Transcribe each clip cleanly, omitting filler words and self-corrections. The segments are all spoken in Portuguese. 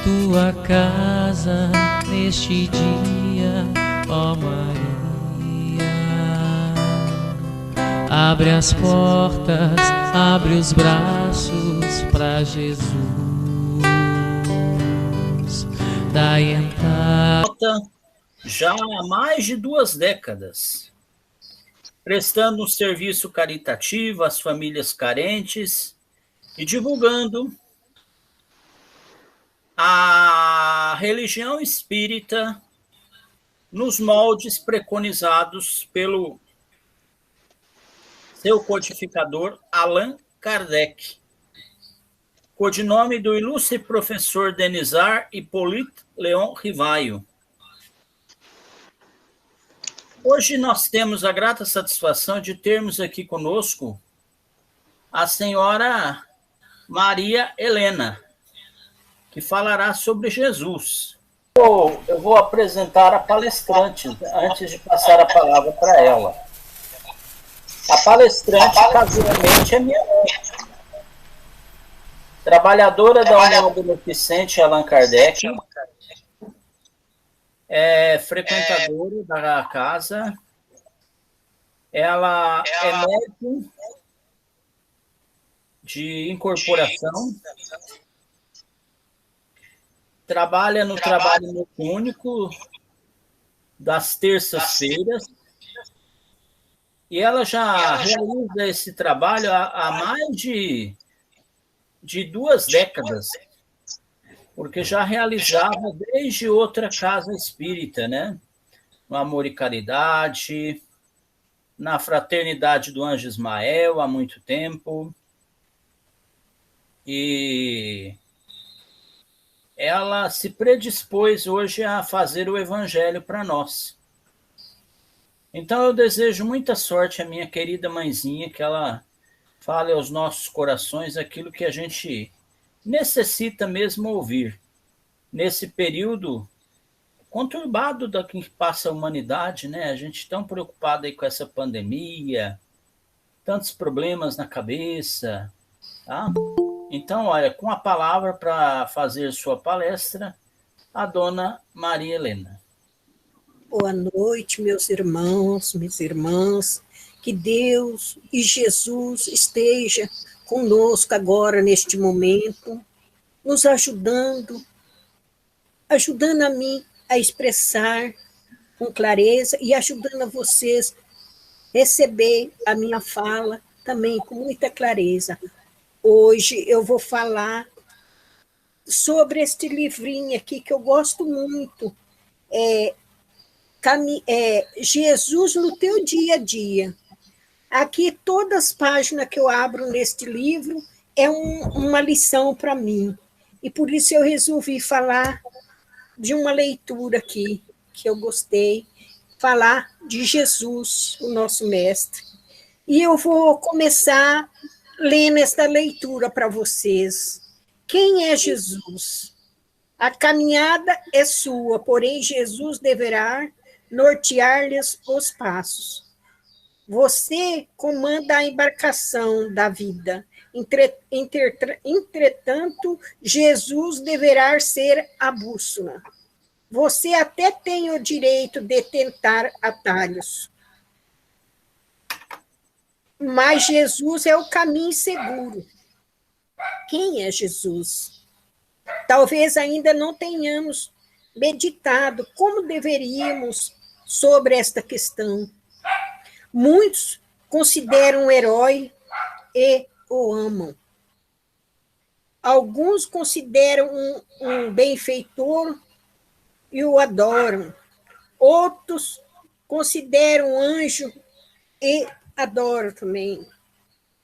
tua casa neste dia, ó Maria. Abre as portas, abre os braços para Jesus. Dai entrada. Já há mais de 2 décadas, prestando um serviço caritativo às famílias carentes e divulgando a religião espírita nos moldes preconizados pelo seu codificador Allan Kardec, codinome do ilustre professor Denisard Hippolyte Léon Rivaio. Hoje nós temos a grata satisfação de termos aqui conosco a senhora Maria Helena, que falará sobre Jesus. Eu vou apresentar a palestrante antes de passar a palavra para ela. A palestrante, casualmente, é minha mãe, trabalhadora da União Beneficente Allan Kardec, é frequentadora da casa, ela é médium de incorporação, trabalha no trabalho mediúnico das terças-feiras, e ela já realiza esse trabalho há mais de 2 décadas, porque já realizava desde outra casa espírita, né? No Amor e Caridade, na Fraternidade do Anjo Ismael, há muito tempo. E ela se predispôs hoje a fazer o evangelho para nós. Então eu desejo muita sorte à minha querida mãezinha, que ela fale aos nossos corações aquilo que a gente necessita mesmo ouvir nesse período conturbado da que passa a humanidade, né? A gente tão preocupado aí com essa pandemia, tantos problemas na cabeça, tá? Então, olha, com a palavra para fazer sua palestra, a dona Maria Helena. Boa noite, meus irmãos, minhas irmãs. Que Deus e Jesus esteja conosco agora, neste momento, nos ajudando a mim a expressar com clareza e ajudando a vocês a receber a minha fala também com muita clareza. Hoje eu vou falar sobre este livrinho aqui que eu gosto muito, Jesus no teu dia a dia. Aqui, todas as páginas que eu abro neste livro é uma lição para mim. E por isso eu resolvi falar de uma leitura aqui, que eu gostei, falar de Jesus, o nosso mestre. E eu vou começar lendo esta leitura para vocês. Quem é Jesus? A caminhada é sua, porém Jesus deverá nortear-lhes os passos. Você comanda a embarcação da vida. Entretanto, Jesus deverá ser a bússola. Você até tem o direito de tentar atalhos, mas Jesus é o caminho seguro. Quem é Jesus? Talvez ainda não tenhamos meditado como deveríamos sobre esta questão. Muitos consideram um herói e o amam. Alguns consideram um benfeitor e o adoram. Outros consideram um anjo e adoram também.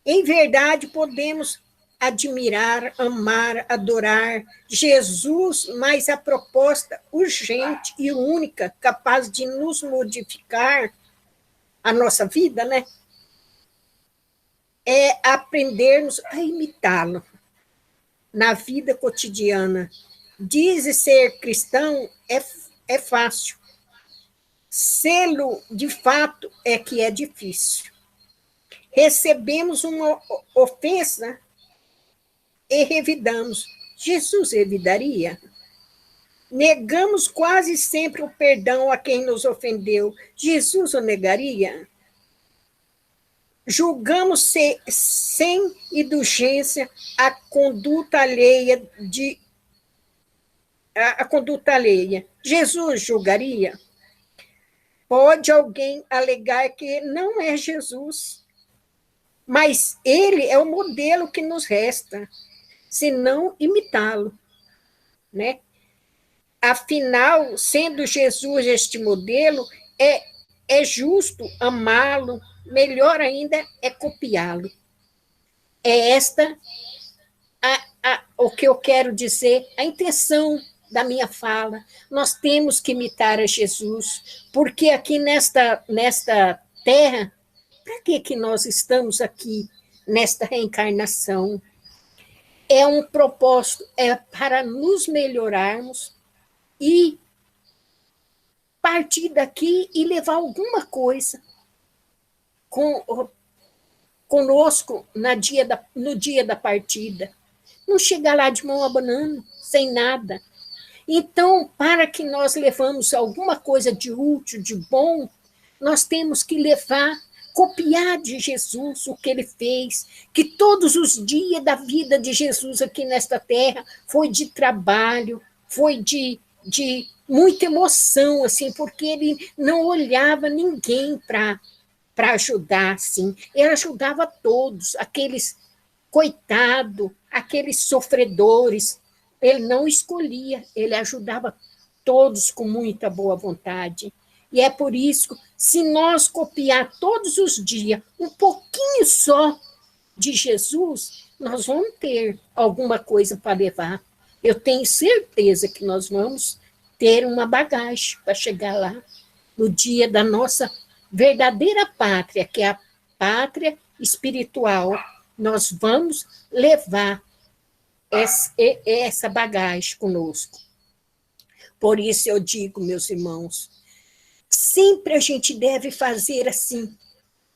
Em verdade, podemos admirar, amar, adorar Jesus, mas a proposta urgente e única capaz de nos modificar a nossa vida, né? É aprendermos a imitá-lo na vida cotidiana. Diz ser cristão é fácil. Sê-lo, de fato, é que é difícil. Recebemos uma ofensa e revidamos. Jesus revidaria? Negamos quase sempre o perdão a quem nos ofendeu. Jesus o negaria? Julgamos sem indulgência a conduta alheia. Jesus julgaria? Pode alguém alegar que não é Jesus, mas ele é o modelo que nos resta, se não imitá-lo, né? Afinal, sendo Jesus este modelo, é justo amá-lo, melhor ainda é copiá-lo. É esta o que eu quero dizer, a intenção da minha fala. Nós temos que imitar a Jesus, porque aqui nesta terra, para que nós estamos aqui nesta reencarnação? É um propósito, é para nos melhorarmos e partir daqui e levar alguma coisa conosco no dia da partida. Não chegar lá de mão abanando, sem nada. Então, para que nós levamos alguma coisa de útil, de bom, nós temos que copiar de Jesus o que ele fez, que todos os dias da vida de Jesus aqui nesta terra foi de trabalho, foi de muita emoção, assim, porque ele não olhava ninguém para ajudar, assim. Ele ajudava todos, aqueles coitados, aqueles sofredores. Ele não escolhia, ele ajudava todos com muita boa vontade. E é por isso, se nós copiar todos os dias um pouquinho só de Jesus, nós vamos ter alguma coisa para levar. Eu tenho certeza que nós vamos ter uma bagagem para chegar lá no dia da nossa verdadeira pátria, que é a pátria espiritual. Nós vamos levar essa bagagem conosco. Por isso eu digo, meus irmãos, sempre a gente deve fazer assim,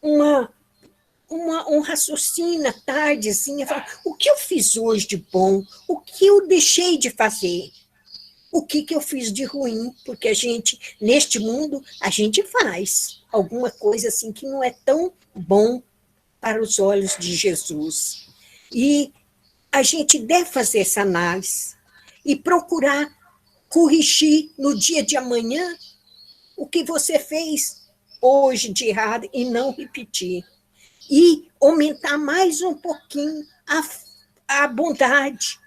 um raciocínio à tardezinha, falar, o que eu fiz hoje de bom? O que eu deixei de fazer? O que eu fiz de ruim? Porque neste mundo, a gente faz alguma coisa assim que não é tão bom para os olhos de Jesus. E a gente deve fazer essa análise e procurar corrigir no dia de amanhã o que você fez hoje de errado e não repetir. E aumentar mais um pouquinho a bondade.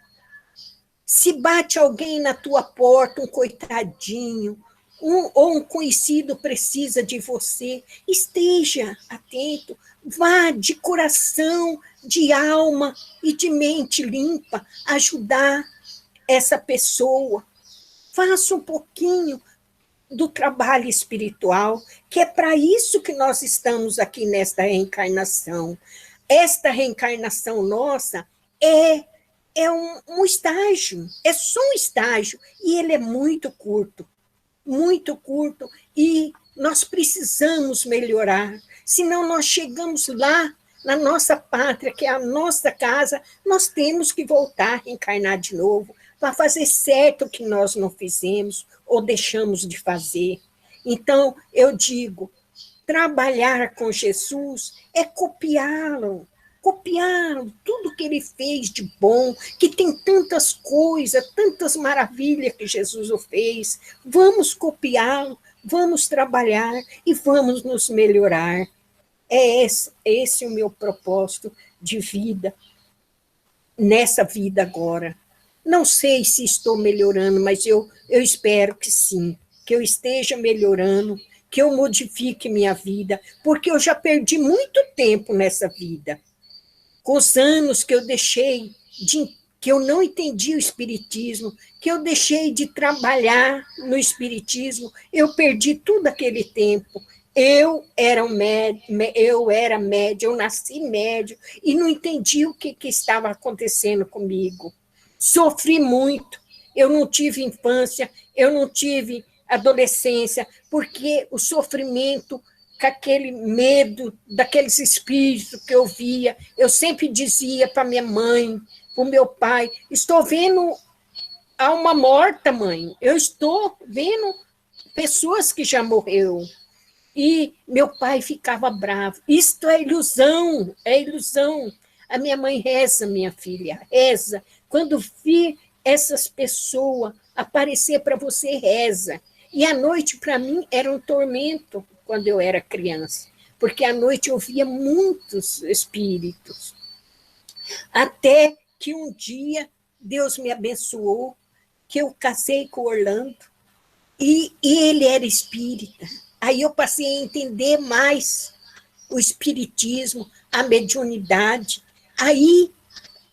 Se bate alguém na tua porta, um coitadinho, ou um conhecido precisa de você, esteja atento, vá de coração, de alma e de mente limpa ajudar essa pessoa. Faça um pouquinho do trabalho espiritual, que é para isso que nós estamos aqui nesta reencarnação. Esta reencarnação nossa é um estágio, é só um estágio, e ele é muito curto, e nós precisamos melhorar, senão nós chegamos lá, na nossa pátria, que é a nossa casa, nós temos que voltar a reencarnar de novo, para fazer certo o que nós não fizemos ou deixamos de fazer. Então, eu digo, trabalhar com Jesus é copiá-lo, tudo que ele fez de bom, que tem tantas coisas, tantas maravilhas que Jesus o fez. Vamos copiá-lo, vamos trabalhar e vamos nos melhorar. É esse o meu propósito de vida, nessa vida agora. Não sei se estou melhorando, mas eu espero que sim, que eu esteja melhorando, que eu modifique minha vida, porque eu já perdi muito tempo nessa vida. Com os anos que eu deixei, que eu não entendi o Espiritismo, que eu deixei de trabalhar no Espiritismo, eu perdi todo aquele tempo. Eu era média, eu nasci médio, e não entendi o que estava acontecendo comigo. Sofri muito, eu não tive infância, eu não tive adolescência, porque o sofrimento, com aquele medo daqueles espíritos que eu via, eu sempre dizia para minha mãe, para o meu pai, estou vendo alma morta, mãe. Eu estou vendo pessoas que já morreu. E meu pai ficava bravo. Isto é ilusão, é ilusão. A minha mãe reza, minha filha, reza. Quando vir essas pessoas aparecer para você, reza. E a noite, para mim, era um tormento quando eu era criança, porque à noite eu via muitos espíritos. Até que um dia Deus me abençoou, que eu casei com o Orlando, e ele era espírita. Aí eu passei a entender mais o espiritismo, a mediunidade. Aí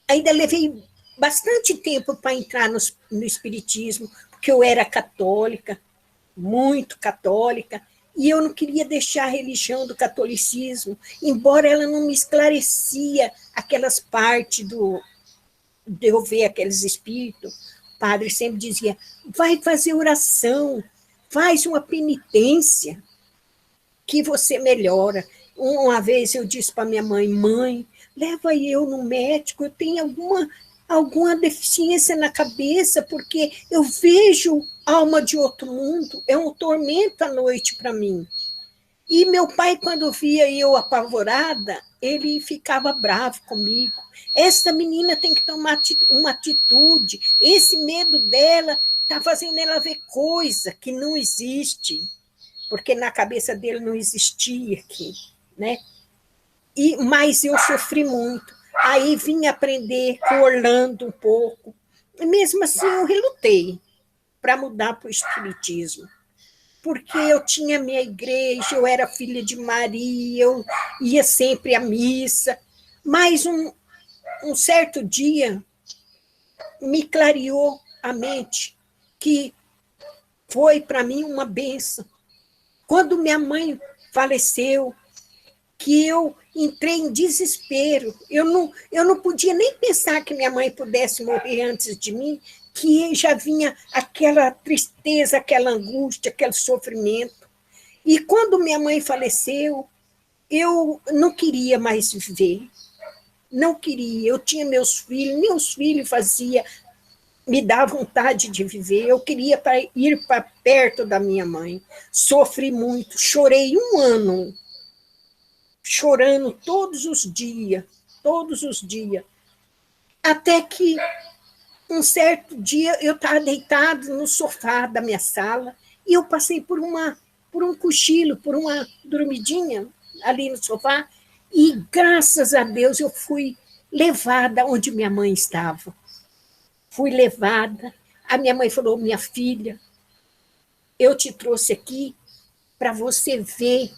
ainda levei bastante tempo para entrar no espiritismo, porque eu era católica, muito católica, e eu não queria deixar a religião do catolicismo, embora ela não me esclarecia aquelas partes de eu ver aqueles espíritos. O padre sempre dizia, vai fazer oração, faz uma penitência, que você melhora. Uma vez eu disse para minha mãe, mãe, leva eu no médico, eu tenho alguma deficiência na cabeça, porque eu vejo alma de outro mundo, é um tormento à noite para mim. E meu pai, quando via eu apavorada, ele ficava bravo comigo. Essa menina tem que tomar uma atitude, esse medo dela está fazendo ela ver coisa que não existe, porque na cabeça dele não existia aqui, né? Mas eu sofri muito. Aí vim aprender com Orlando um pouco. E mesmo assim eu relutei para mudar para o espiritismo, porque eu tinha minha igreja, eu era filha de Maria, eu ia sempre à missa, mas um certo dia me clareou a mente, que foi para mim uma bênção. Quando minha mãe faleceu, que eu entrei em desespero, eu não podia nem pensar que minha mãe pudesse morrer antes de mim, que já vinha aquela tristeza, aquela angústia, aquele sofrimento. E quando minha mãe faleceu, eu não queria mais viver, não queria. Eu tinha meus filhos me dá vontade de viver, eu queria ir para perto da minha mãe. Sofri muito, chorei 1 ano, chorando todos os dias, até que um certo dia eu estava deitada no sofá da minha sala e eu passei por um cochilo, por uma dormidinha ali no sofá, e graças a Deus eu fui levada onde minha mãe estava. Fui levada, a minha mãe falou, minha filha, eu te trouxe aqui para você ver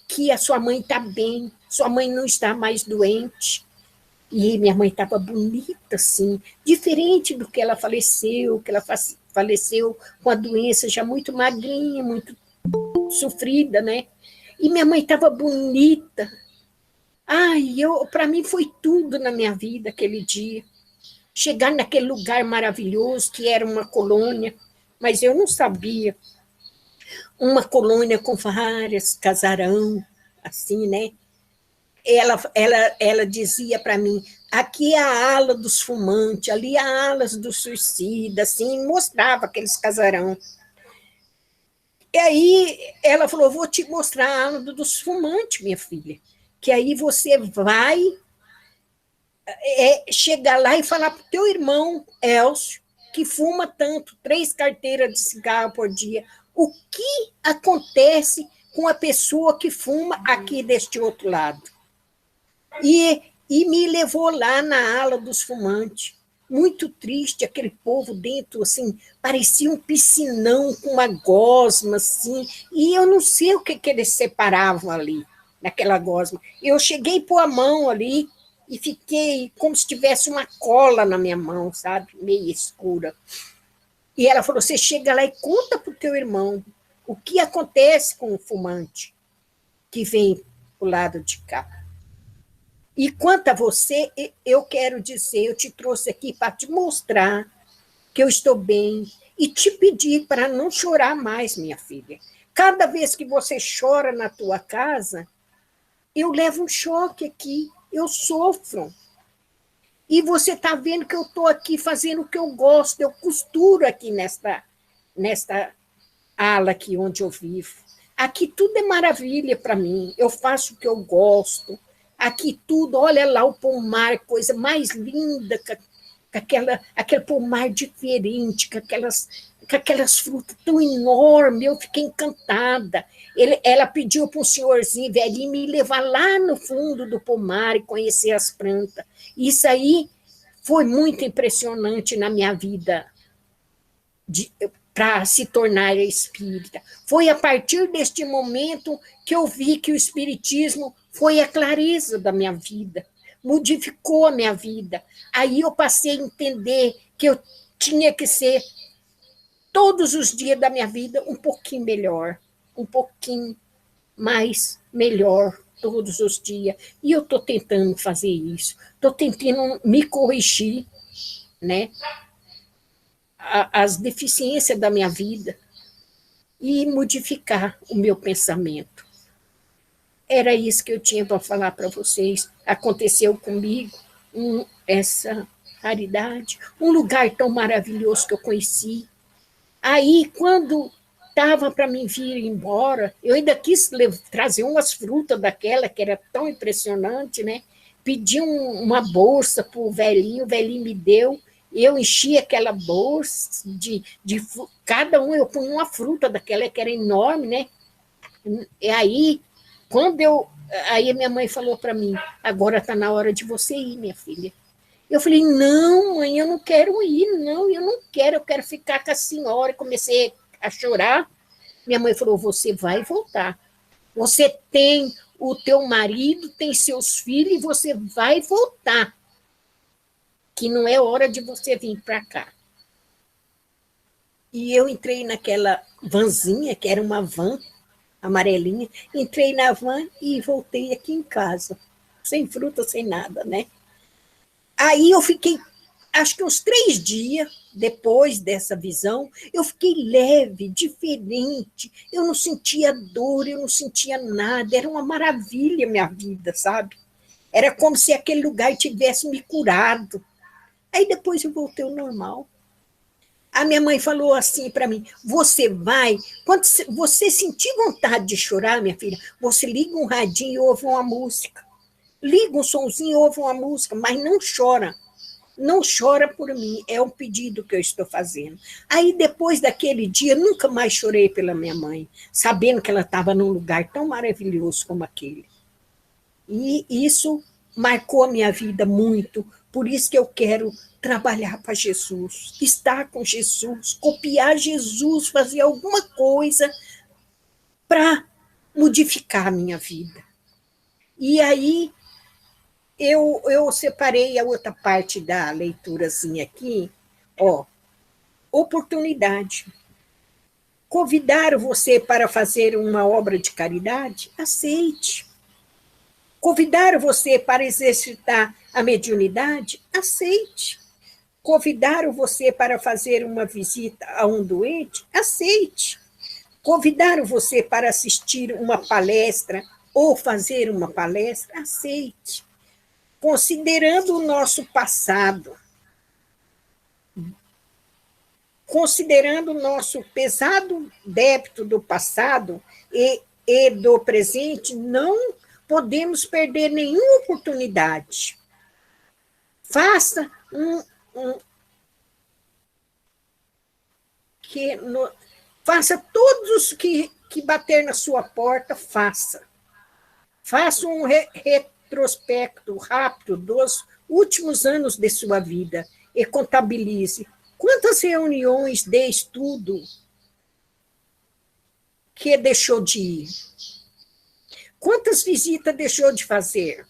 que a sua mãe está bem, sua mãe não está mais doente. E minha mãe estava bonita, assim, diferente do que ela faleceu com a doença já muito magrinha, muito sofrida, né? E minha mãe estava bonita. Ai, para mim foi tudo na minha vida aquele dia. Chegar naquele lugar maravilhoso que era uma colônia, mas eu não sabia. Uma colônia com várias casarão, assim, né? Ela dizia para mim, aqui é a ala dos fumantes, ali é a ala dos suicidas, assim, mostrava aqueles casarão. E aí ela falou, vou te mostrar a ala dos fumantes, minha filha, que aí você vai chegar lá e falar para o teu irmão, Elcio, que fuma tanto, 3 carteiras de cigarro por dia, o que acontece com a pessoa que fuma aqui deste outro lado. E me levou lá na ala dos fumantes, muito triste, aquele povo dentro, assim, parecia um piscinão com uma gosma, assim, e eu não sei o que eles separavam ali, naquela gosma. Eu cheguei a pôr a mão ali e fiquei como se tivesse uma cola na minha mão, sabe, meio escura. E ela falou, você chega lá e conta para o teu irmão o que acontece com o fumante que vem para o lado de cá. E quanto a você, eu quero dizer, eu te trouxe aqui para te mostrar que eu estou bem e te pedir para não chorar mais, minha filha. Cada vez que você chora na tua casa, eu levo um choque aqui, eu sofro. E você está vendo que eu estou aqui fazendo o que eu gosto, eu costuro aqui nesta ala aqui onde eu vivo. Aqui tudo é maravilha para mim, eu faço o que eu gosto. Aqui tudo, olha lá o pomar, coisa mais linda, com aquele pomar diferente, com aquelas frutas tão enormes, eu fiquei encantada. Ela pediu para um senhorzinho velhinho me levar lá no fundo do pomar e conhecer as plantas. Isso aí foi muito impressionante na minha vida para se tornar espírita. Foi a partir deste momento que eu vi que o espiritismo foi a clareza da minha vida, modificou a minha vida. Aí eu passei a entender que eu tinha que ser, todos os dias da minha vida, um pouquinho melhor, um pouquinho mais melhor, todos os dias. E eu estou tentando fazer isso, estou tentando me corrigir, né? As deficiências da minha vida e modificar o meu pensamento. Era isso que eu tinha para falar para vocês. Aconteceu comigo essa raridade, um lugar tão maravilhoso que eu conheci. Aí, quando estava para mim vir embora, eu ainda quis trazer umas frutas daquela, que era tão impressionante, né? Pedi uma bolsa para o velhinho me deu. Eu enchi aquela bolsa cada um eu punha uma fruta daquela que era enorme, né? E aí, aí minha mãe falou para mim, agora está na hora de você ir, minha filha. Eu falei, não, mãe, eu não quero ir, não, eu quero ficar com a senhora. Comecei a chorar. Minha mãe falou, você vai voltar. Você tem o teu marido, tem seus filhos, e você vai voltar. Que não é hora de você vir para cá. E eu entrei naquela vanzinha, que era uma van amarelinha, entrei na van e voltei aqui em casa, sem fruta, sem nada, né? Aí eu fiquei, acho que uns 3 dias depois dessa visão, eu fiquei leve, diferente, eu não sentia dor, eu não sentia nada, era uma maravilha minha vida, sabe? Era como se aquele lugar tivesse me curado. Aí depois eu voltei ao normal. A minha mãe falou assim para mim, você vai, quando você sentir vontade de chorar, minha filha, você liga um radinho e ouve uma música. Liga um sonzinho e ouve uma música, mas não chora. Não chora por mim, é um pedido que eu estou fazendo. Aí depois daquele dia, nunca mais chorei pela minha mãe, sabendo que ela estava num lugar tão maravilhoso como aquele. E isso marcou a minha vida muito, por isso que eu quero trabalhar para Jesus, estar com Jesus, copiar Jesus, fazer alguma coisa para modificar a minha vida. E aí eu separei a outra parte da leiturazinha aqui, ó, oportunidade. Convidaram você para fazer uma obra de caridade? Aceite. Convidaram você para exercitar a mediunidade? Aceite. Convidaram você para fazer uma visita a um doente? Aceite. Convidaram você para assistir uma palestra ou fazer uma palestra? Aceite. Considerando o nosso passado, considerando o nosso pesado débito do passado e do presente, não podemos perder nenhuma oportunidade. Faça faça todos que bater na sua porta, faça. Faça um retrospecto rápido dos últimos anos de sua vida e contabilize quantas reuniões de estudo que deixou de ir. Quantas visitas deixou de fazer?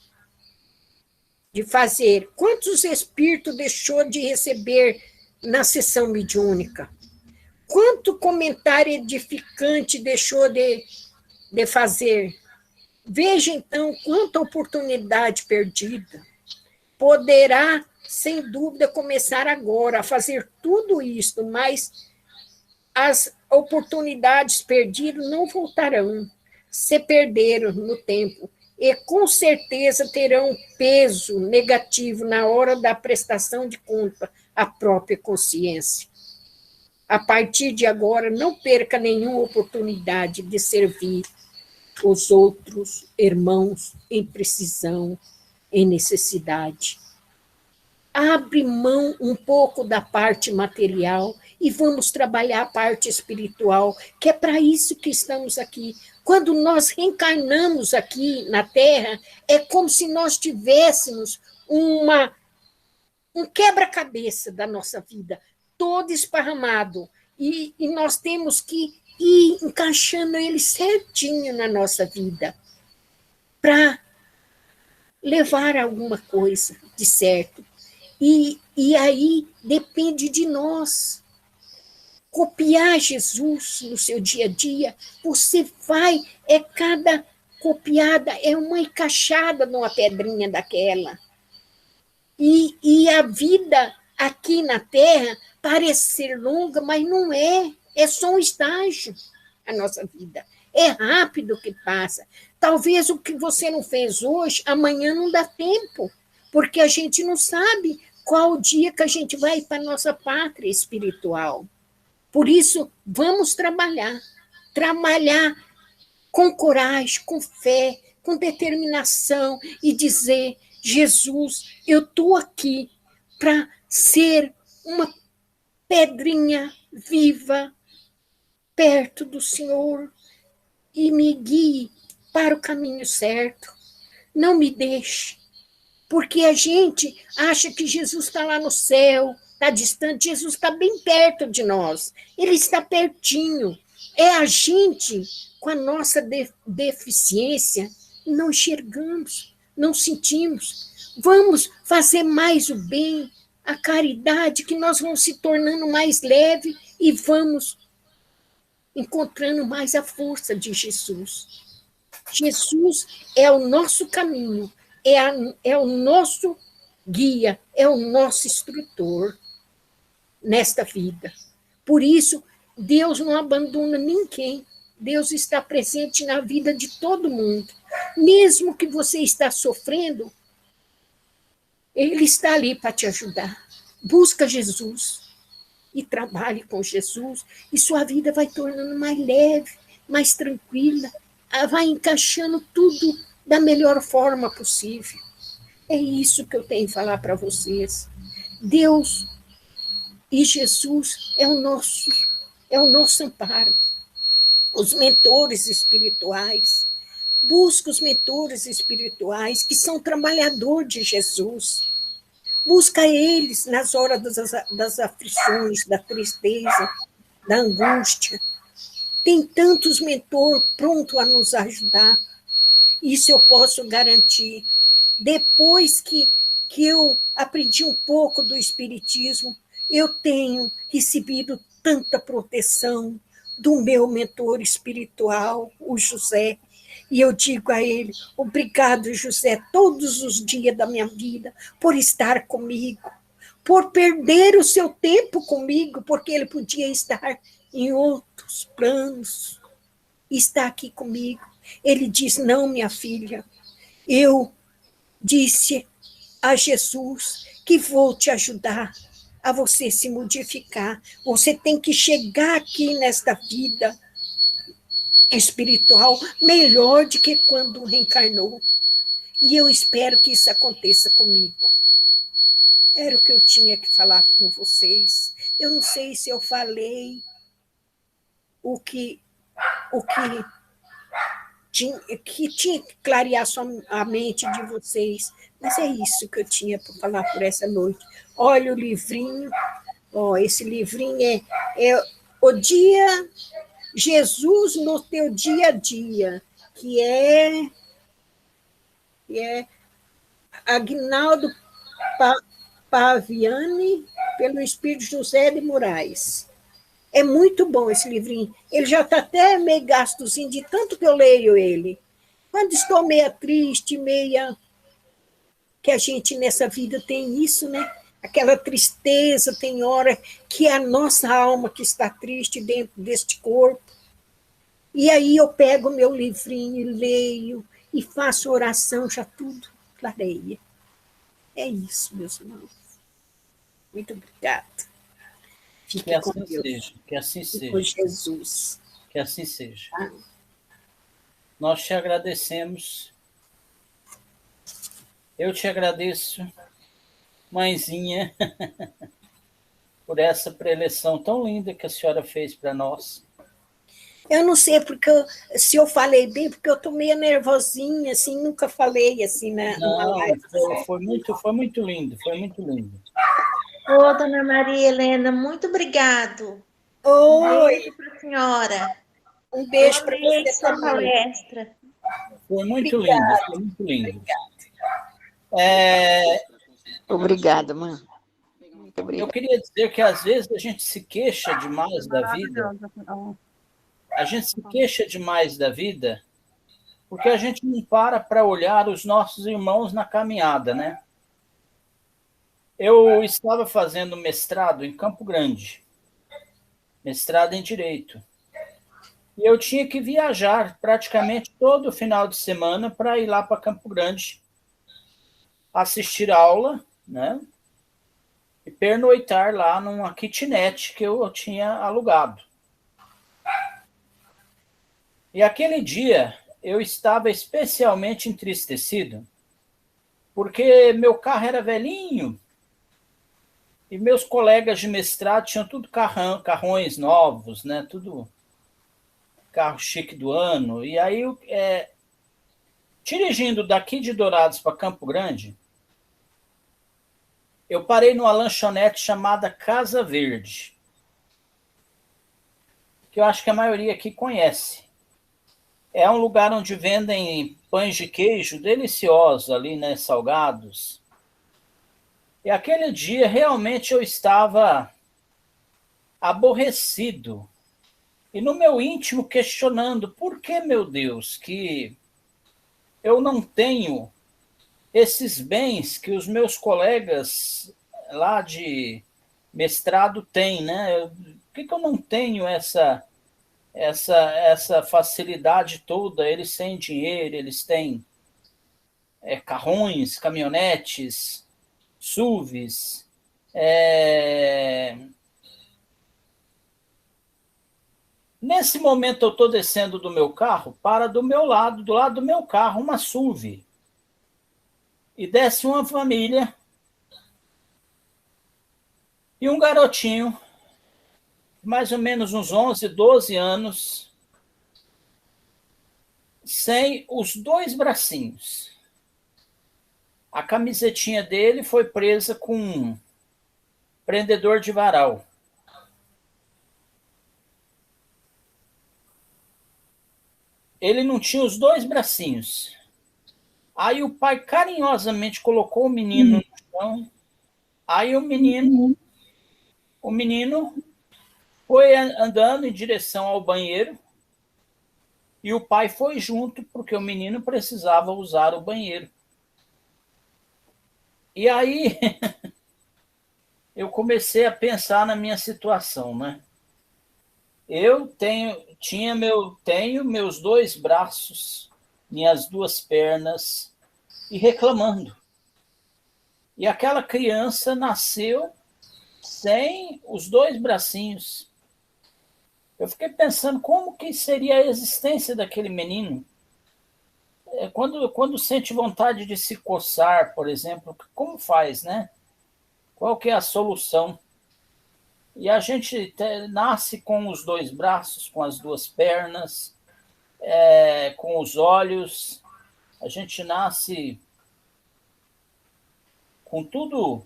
Quantos espíritos deixou de receber na sessão mediúnica? Quanto comentário edificante deixou de fazer? Veja, então, quanta oportunidade perdida. Poderá, sem dúvida, começar agora a fazer tudo isto, mas as oportunidades perdidas não voltarão. Se perderam no tempo e com certeza terão peso negativo na hora da prestação de conta à própria consciência. A partir de agora, não perca nenhuma oportunidade de servir os outros irmãos em precisão, em necessidade. Abre mão um pouco da parte material e vamos trabalhar a parte espiritual, que é para isso que estamos aqui. Quando nós reencarnamos aqui na Terra, é como se nós tivéssemos um quebra-cabeça da nossa vida, todo esparramado, e nós temos que ir encaixando ele certinho na nossa vida, para levar alguma coisa de certo. E aí depende de nós. Copiar Jesus no seu dia a dia, você vai, cada copiada é uma encaixada numa pedrinha daquela. E a vida aqui na Terra parece ser longa, mas não é. É só um estágio, a nossa vida. É rápido que passa. Talvez o que você não fez hoje, amanhã não dá tempo, porque a gente não sabe qual o dia que a gente vai para a nossa pátria espiritual. Por isso, vamos trabalhar com coragem, com fé, com determinação e dizer: Jesus, eu estou aqui para ser uma pedrinha viva perto do Senhor e me guie para o caminho certo. Não me deixe, porque a gente acha que Jesus está lá no céu, está distante. Jesus está bem perto de nós, ele está pertinho. É a gente, com a nossa deficiência, não enxergamos, não sentimos. Vamos fazer mais o bem, a caridade, que nós vamos se tornando mais leve e vamos encontrando mais a força de Jesus. Jesus é o nosso caminho, é o nosso guia, é o nosso instrutor nesta vida. Por isso, Deus não abandona ninguém. Deus está presente na vida de todo mundo. Mesmo que você está sofrendo, ele está ali para te ajudar. Busca Jesus e trabalhe com Jesus, e sua vida vai tornando mais leve, mais tranquila, vai encaixando tudo da melhor forma possível. É isso que eu tenho que falar para vocês. Deus e Jesus é o nosso amparo. Os mentores espirituais, busca os mentores espirituais que são trabalhadores de Jesus. Busca eles nas horas das aflições, da tristeza, da angústia. Tem tantos mentores prontos a nos ajudar. Isso eu posso garantir. Depois que eu aprendi um pouco do Espiritismo, eu tenho recebido tanta proteção do meu mentor espiritual, o José. E eu digo a ele: obrigado, José, todos os dias da minha vida, por estar comigo, por perder o seu tempo comigo, porque ele podia estar em outros planos, e está aqui comigo. Ele diz: não, minha filha, eu disse a Jesus que vou te ajudar a você se modificar. Você tem que chegar aqui nesta vida espiritual melhor do que quando reencarnou. E eu espero que isso aconteça comigo. Era o que eu tinha que falar com vocês. Eu não sei se eu falei o que tinha que clarear a mente de vocês, mas é isso que eu tinha para falar por essa noite. Olha o livrinho, esse livrinho é o dia Jesus no teu dia a dia, que é Aguinaldo Paviani, pelo Espírito José de Moraes. É muito bom esse livrinho. Ele já está até meio gastozinho de tanto que eu leio ele. Quando estou meia triste, que a gente nessa vida tem isso, né? Aquela tristeza, tem hora que é a nossa alma que está triste dentro deste corpo. E aí eu pego meu livrinho e leio, e faço oração, já tudo clareia. É isso, meus irmãos. Muito obrigada. Que Fique com assim Deus. seja, que assim E com seja, Jesus. que assim seja. Tá? Nós te agradecemos. Eu te agradeço, mãezinha, por essa preleção tão linda que a senhora fez para nós. Eu não sei se eu falei bem, porque eu estou meio nervosinha, assim, nunca falei assim numa Não, live. foi muito lindo, foi muito lindo. Ô, dona Maria Helena, muito obrigado. Um Oi, beijo para a senhora. um beijo para Amei você sua também. palestra. Foi muito Obrigada. lindo, foi muito lindo. É, Obrigada, mãe. Muito eu obrigada. queria dizer que às vezes a gente se queixa demais da vida. A gente se queixa demais da vida porque a gente não para olhar os nossos irmãos na caminhada, né? Eu estava fazendo mestrado em Campo Grande, mestrado em Direito. E eu tinha que viajar praticamente todo final de semana para ir lá para Campo Grande assistir aula, né? E pernoitar lá numa kitnet que eu tinha alugado. E aquele dia eu estava especialmente entristecido, porque meu carro era velhinho e meus colegas de mestrado tinham tudo carrões novos, né? Tudo carro chique do ano. E aí, dirigindo daqui de Dourados para Campo Grande, eu parei numa lanchonete chamada Casa Verde, que eu acho que a maioria aqui conhece. É um lugar onde vendem pães de queijo deliciosos ali, né, salgados. E aquele dia realmente eu estava aborrecido. E no meu íntimo questionando, por que, meu Deus, que eu não tenho esses bens que os meus colegas lá de mestrado têm, né? Por que eu não tenho essa facilidade toda? Eles têm dinheiro, eles têm carrões, caminhonetes, SUVs. Nesse momento eu estou descendo do meu carro, para do lado do meu carro, uma SUV. E desce uma família e um garotinho, mais ou menos uns 11, 12 anos, sem os 2 bracinhos. A camisetinha dele foi presa com um prendedor de varal. Ele não tinha os 2 bracinhos. Aí o pai carinhosamente colocou o menino no chão. Aí o menino foi andando em direção ao banheiro e o pai foi junto porque o menino precisava usar o banheiro. E aí eu comecei a pensar na minha situação, né? Eu tenho meus 2 braços, minhas 2 pernas, e reclamando. E aquela criança nasceu sem os 2 bracinhos. Eu fiquei pensando como que seria a existência daquele menino. Quando sente vontade de se coçar, por exemplo, como faz, né? Qual que é a solução? E a gente nasce com os 2 braços, com as 2 pernas, com os olhos. A gente nasce com tudo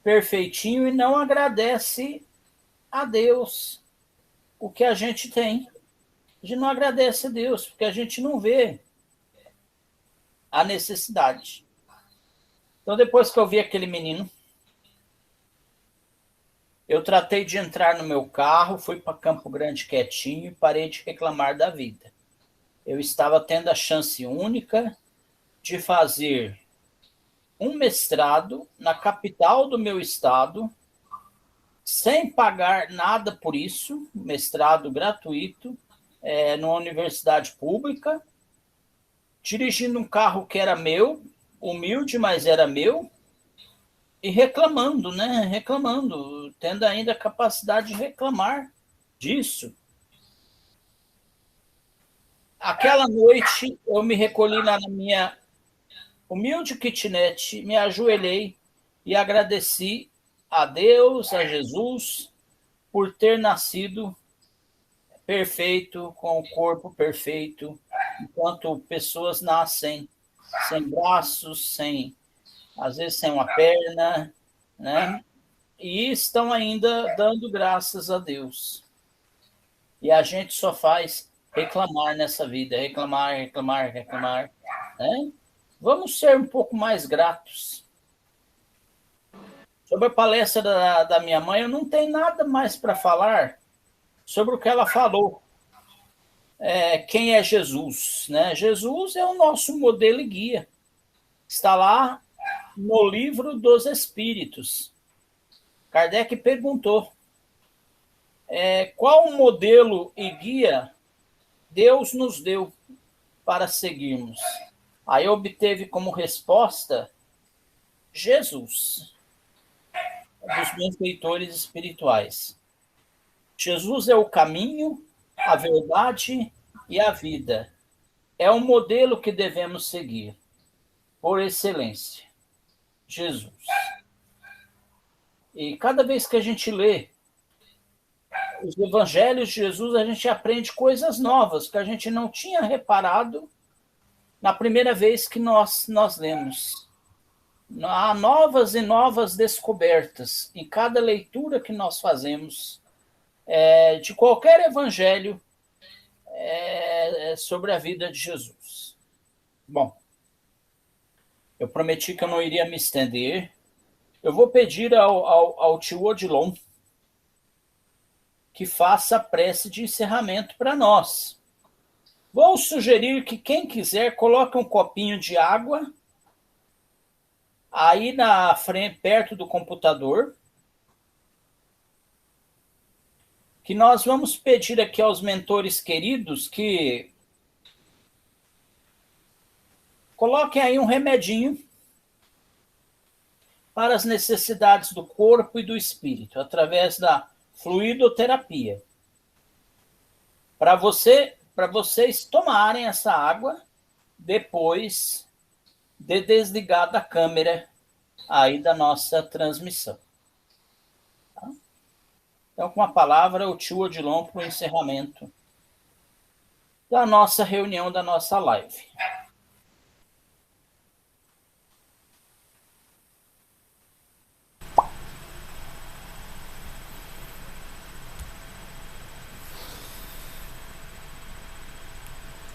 perfeitinho e não agradece a Deus o que a gente tem. A gente não agradece a Deus, porque a gente não vê a necessidade. Então, depois que eu vi aquele menino, eu tratei de entrar no meu carro, fui para Campo Grande quietinho e parei de reclamar da vida. Eu estava tendo a chance única de fazer um mestrado na capital do meu estado, sem pagar nada por isso, mestrado gratuito, numa universidade pública, dirigindo um carro que era meu, humilde, mas era meu, e reclamando, né? Reclamando, tendo ainda a capacidade de reclamar disso. Aquela noite, eu me recolhi na minha humilde kitnet, me ajoelhei e agradeci a Deus, a Jesus, por ter nascido perfeito, com o corpo perfeito, enquanto pessoas nascem sem braços, às vezes sem uma perna, né? E estão ainda dando graças a Deus. E a gente só faz reclamar nessa vida, reclamar, reclamar, reclamar, né? Vamos ser um pouco mais gratos. Sobre a palestra da minha mãe, eu não tenho nada mais para falar sobre o que ela falou. Quem é Jesus? Né? Jesus é o nosso modelo e guia. Está lá no livro dos Espíritos. Kardec perguntou, qual modelo e guia Deus nos deu para seguirmos? Aí obteve como resposta Jesus, dos meus leitores espirituais. Jesus é o caminho, a verdade e a vida. É o modelo que devemos seguir, por excelência. Jesus. E cada vez que a gente lê os evangelhos de Jesus, a gente aprende coisas novas que a gente não tinha reparado na primeira vez que nós lemos. Há novas e novas descobertas em cada leitura que nós fazemos de qualquer evangelho sobre a vida de Jesus. Bom, eu prometi que eu não iria me estender. Eu vou pedir ao tio Odilon que faça a prece de encerramento para nós. Vou sugerir que quem quiser coloque um copinho de água aí na frente, perto do computador, que nós vamos pedir aqui aos mentores queridos que coloquem aí um remedinho para as necessidades do corpo e do espírito, através da fluidoterapia. Para vocês tomarem essa água depois de desligar da câmera aí da nossa transmissão. Tá? Então, com a palavra, o tio Odilon para o encerramento da nossa reunião, da nossa live.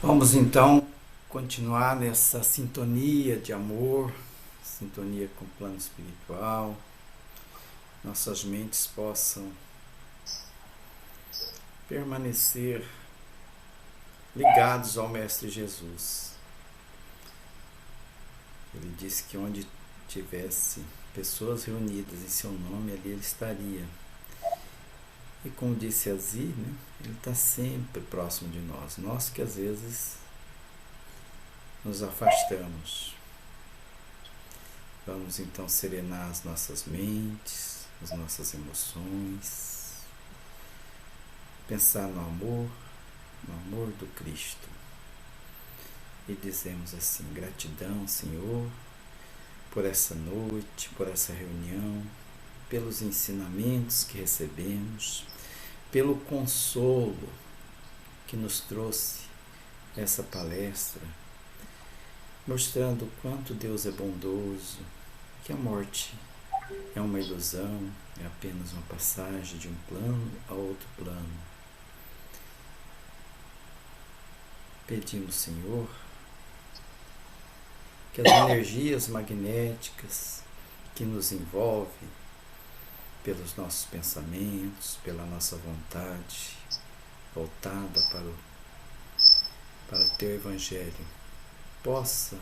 Vamos então continuar nessa sintonia de amor, sintonia com o plano espiritual, nossas mentes possam permanecer ligados ao Mestre Jesus. Ele disse que onde tivesse pessoas reunidas em seu nome, ali ele estaria. E como disse Azi, né, ele está sempre próximo de nós. Nós que às vezes nos afastamos. Vamos então serenar as nossas mentes, as nossas emoções, pensar no amor do Cristo. E dizemos assim: gratidão, Senhor, por essa noite, por essa reunião, pelos ensinamentos que recebemos, pelo consolo que nos trouxe essa palestra, mostrando o quanto Deus é bondoso, que a morte é uma ilusão, é apenas uma passagem de um plano a outro plano. Pedimos, Senhor, que as energias magnéticas que nos envolvem, pelos nossos pensamentos, pela nossa vontade voltada para o Teu Evangelho, possa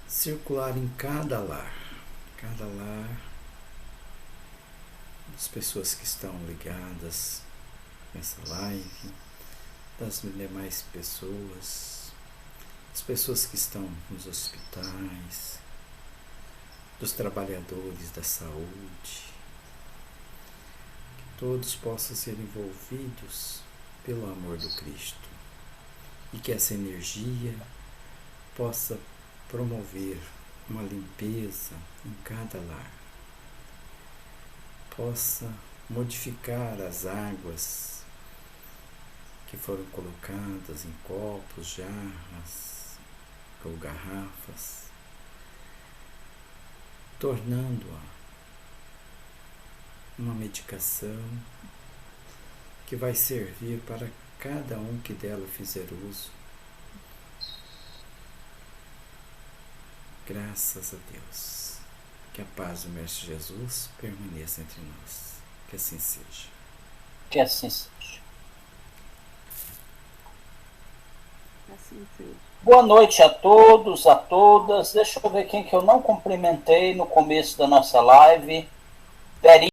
circular em cada lar das pessoas que estão ligadas nessa live, das demais pessoas, as pessoas que estão nos hospitais, dos trabalhadores da saúde, que todos possam ser envolvidos pelo amor do Cristo e que essa energia possa promover uma limpeza em cada lar, possa modificar as águas que foram colocadas em copos, jarras ou garrafas, tornando-a uma medicação que vai servir para cada um que dela fizer uso. Graças a Deus. Que a paz do Mestre Jesus permaneça entre nós. Que assim seja. Que assim seja. Assim seja. Boa noite a todos, a todas. Deixa eu ver quem que eu não cumprimentei no começo da nossa live.